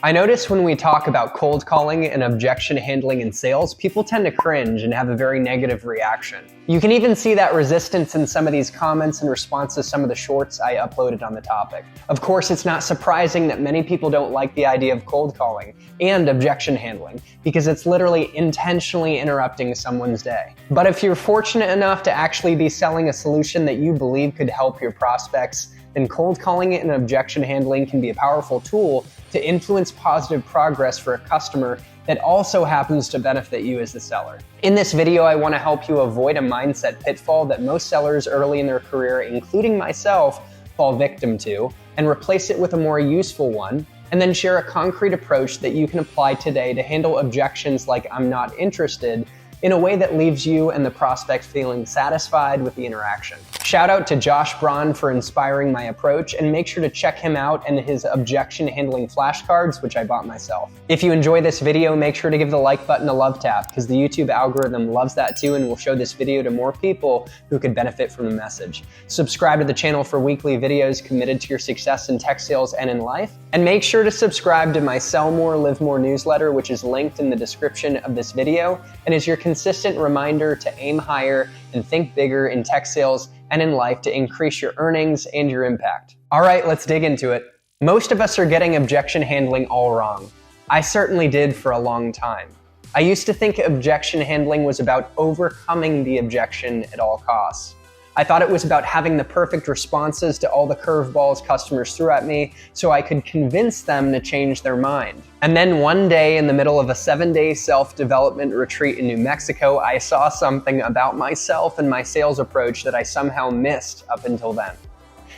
I notice when we talk about cold calling and objection handling in sales, people tend to cringe and have a very negative reaction. You can even see that resistance in some of these comments in response to some of the shorts I uploaded on the topic. Of course, it's not surprising that many people don't like the idea of cold calling and objection handling because it's literally intentionally interrupting someone's day. But if you're fortunate enough to actually be selling a solution that you believe could help your prospects, then cold calling and objection handling can be a powerful tool to influence positive progress for a customer that also happens to benefit you as the seller. In this video, I want to help you avoid a mindset pitfall that most sellers early in their career, including myself, fall victim to, and replace it with a more useful one, and then share a concrete approach that you can apply today to handle objections like "I'm not interested" in a way that leaves you and the prospect feeling satisfied with the interaction. Shout out to Josh Braun for inspiring my approach, and make sure to check him out and his objection handling flashcards, which I bought myself. If you enjoy this video, make sure to give the like button a love tap because the YouTube algorithm loves that too and will show this video to more people who could benefit from the message. Subscribe to the channel for weekly videos committed to your success in tech sales and in life. And make sure to subscribe to my Sell More, Live More newsletter, which is linked in the description of this video and is your consistent reminder to aim higher and think bigger in tech sales and in life to increase your earnings and your impact. All right, let's dig into it. Most of us are getting objection handling all wrong. I certainly did for a long time. I used to think objection handling was about overcoming the objection at all costs. I thought it was about having the perfect responses to all the curveballs customers threw at me so I could convince them to change their mind. And then one day in the middle of a 7-day self-development retreat in New Mexico, I saw something about myself and my sales approach that I somehow missed up until then.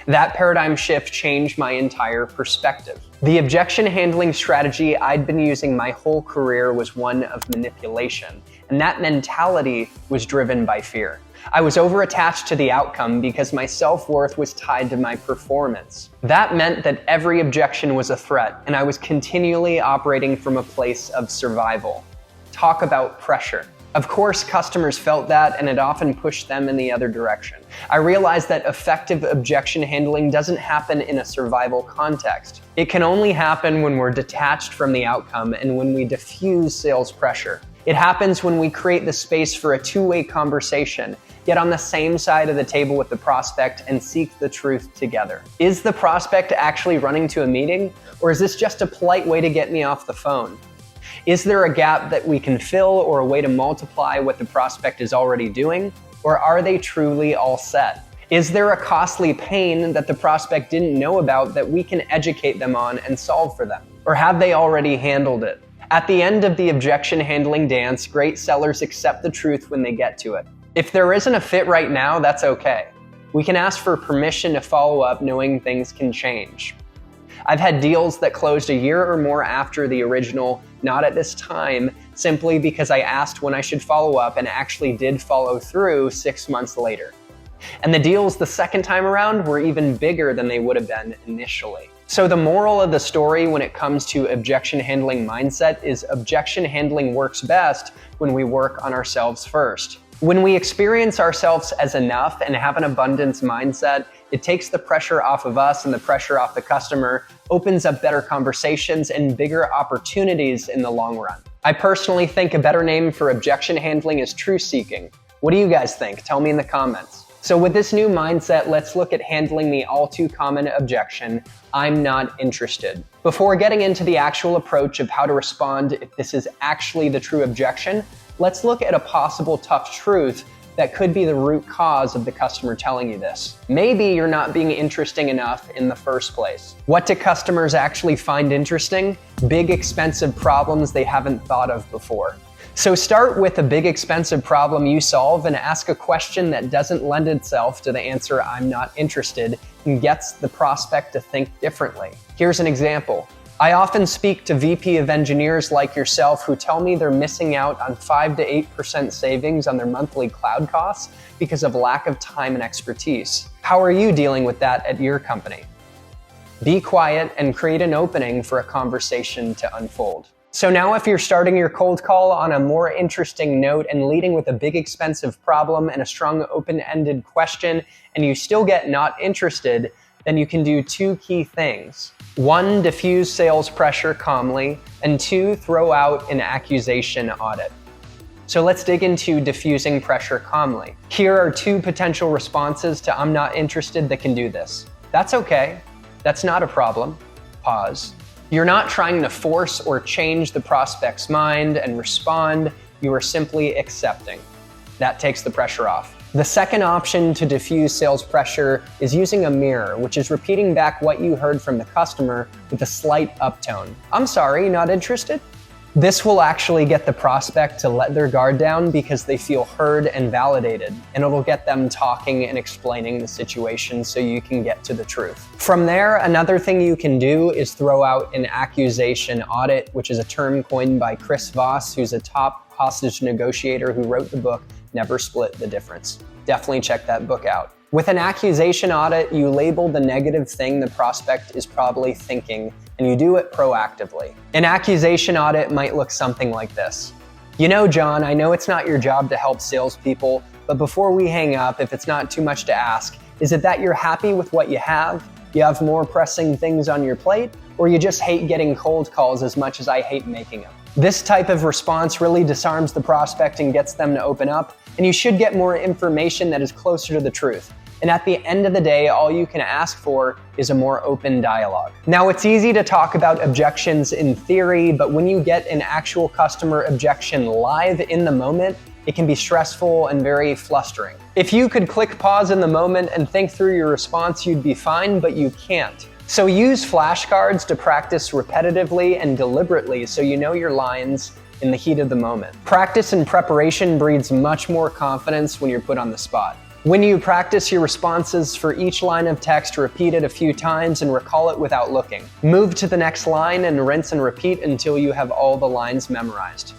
That paradigm shift changed my entire perspective. The objection handling strategy I'd been using my whole career was one of manipulation, and that mentality was driven by fear. I was overattached to the outcome because my self-worth was tied to my performance. That meant that every objection was a threat, and I was continually operating from a place of survival. Talk about pressure. Of course, customers felt that, and it often pushed them in the other direction. I realized that effective objection handling doesn't happen in a survival context. It can only happen when we're detached from the outcome and when we diffuse sales pressure. It happens when we create the space for a two-way conversation, get on the same side of the table with the prospect and seek the truth together. Is the prospect actually running to a meeting, or is this just a polite way to get me off the phone? Is there a gap that we can fill or a way to multiply what the prospect is already doing, or are they truly all set? Is there a costly pain that the prospect didn't know about that we can educate them on and solve for them? Or have they already handled it? At the end of the objection handling dance, great sellers accept the truth when they get to it. If there isn't a fit right now, that's okay. We can ask for permission to follow up knowing things can change. I've had deals that closed a year or more after the original, not at this time, simply because I asked when I should follow up and actually did follow through 6 months later. And the deals the second time around were even bigger than they would have been initially. So the moral of the story when it comes to objection handling mindset is objection handling works best when we work on ourselves first. When we experience ourselves as enough and have an abundance mindset, it takes the pressure off of us and the pressure off the customer, opens up better conversations and bigger opportunities in the long run. I personally think a better name for objection handling is truth seeking. What do you guys think? Tell me in the comments. So with this new mindset, let's look at handling the all too common objection, "I'm not interested." Before getting into the actual approach of how to respond if this is actually the true objection, let's look at a possible tough truth that could be the root cause of the customer telling you this. Maybe you're not being interesting enough in the first place. What do customers actually find interesting? Big, expensive problems they haven't thought of before. So start with a big, expensive problem you solve and ask a question that doesn't lend itself to the answer "I'm not interested" and gets the prospect to think differently. Here's an example. I often speak to VP of engineers like yourself who tell me they're missing out on 5 to 8% savings on their monthly cloud costs because of lack of time and expertise. How are you dealing with that at your company? Be quiet and create an opening for a conversation to unfold. So now if you're starting your cold call on a more interesting note and leading with a big expensive problem and a strong open-ended question and you still get "not interested," then you can do two key things. 1, diffuse sales pressure calmly, and 2, throw out an accusation audit. So let's dig into diffusing pressure calmly. Here are 2 potential responses to "I'm not interested" that can do this. That's okay. That's not a problem. Pause. You're not trying to force or change the prospect's mind and respond. You are simply accepting. That takes the pressure off. The second option to diffuse sales pressure is using a mirror, which is repeating back what you heard from the customer with a slight uptone. "I'm sorry, not interested?" This will actually get the prospect to let their guard down because they feel heard and validated, and it'll get them talking and explaining the situation so you can get to the truth. From there, another thing you can do is throw out an accusation audit, which is a term coined by Chris Voss, who's a top hostage negotiator who wrote the book Never Split the Difference. Definitely check that book out. With an accusation audit, you label the negative thing the prospect is probably thinking, and you do it proactively. An accusation audit might look something like this. "You know, John, I know it's not your job to help salespeople, but before we hang up, if it's not too much to ask, is it that you're happy with what you have more pressing things on your plate, or you just hate getting cold calls as much as I hate making them?" This type of response really disarms the prospect and gets them to open up, and you should get more information that is closer to the truth. And at the end of the day, all you can ask for is a more open dialogue. Now, it's easy to talk about objections in theory, but when you get an actual customer objection live in the moment, it can be stressful and very flustering. If you could click pause in the moment and think through your response, you'd be fine, but you can't. So use flashcards to practice repetitively and deliberately so you know your lines in the heat of the moment. Practice and preparation breeds much more confidence when you're put on the spot. When you practice your responses for each line of text, repeat it a few times and recall it without looking. Move to the next line and rinse and repeat until you have all the lines memorized.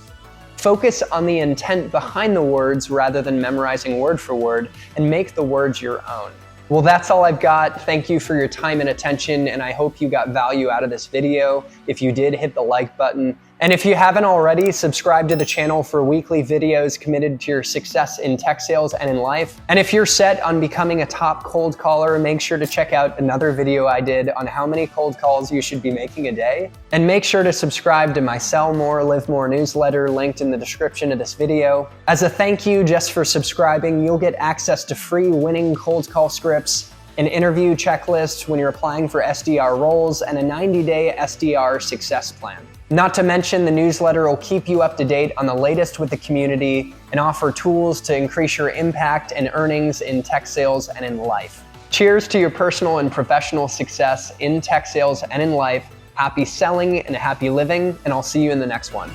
Focus on the intent behind the words rather than memorizing word for word, and make the words your own. Well, that's all I've got. Thank you for your time and attention, and I hope you got value out of this video. If you did, hit the like button. And if you haven't already, subscribe to the channel for weekly videos committed to your success in tech sales and in life. And if you're set on becoming a top cold caller, make sure to check out another video I did on how many cold calls you should be making a day. And make sure to subscribe to my Sell More, Live More newsletter linked in the description of this video. As a thank you just for subscribing, you'll get access to free winning cold call scripts, an interview checklist when you're applying for SDR roles, and a 90-day SDR success plan. Not to mention, the newsletter will keep you up to date on the latest with the community and offer tools to increase your impact and earnings in tech sales and in life. Cheers to your personal and professional success in tech sales and in life. Happy selling and happy living, and I'll see you in the next one.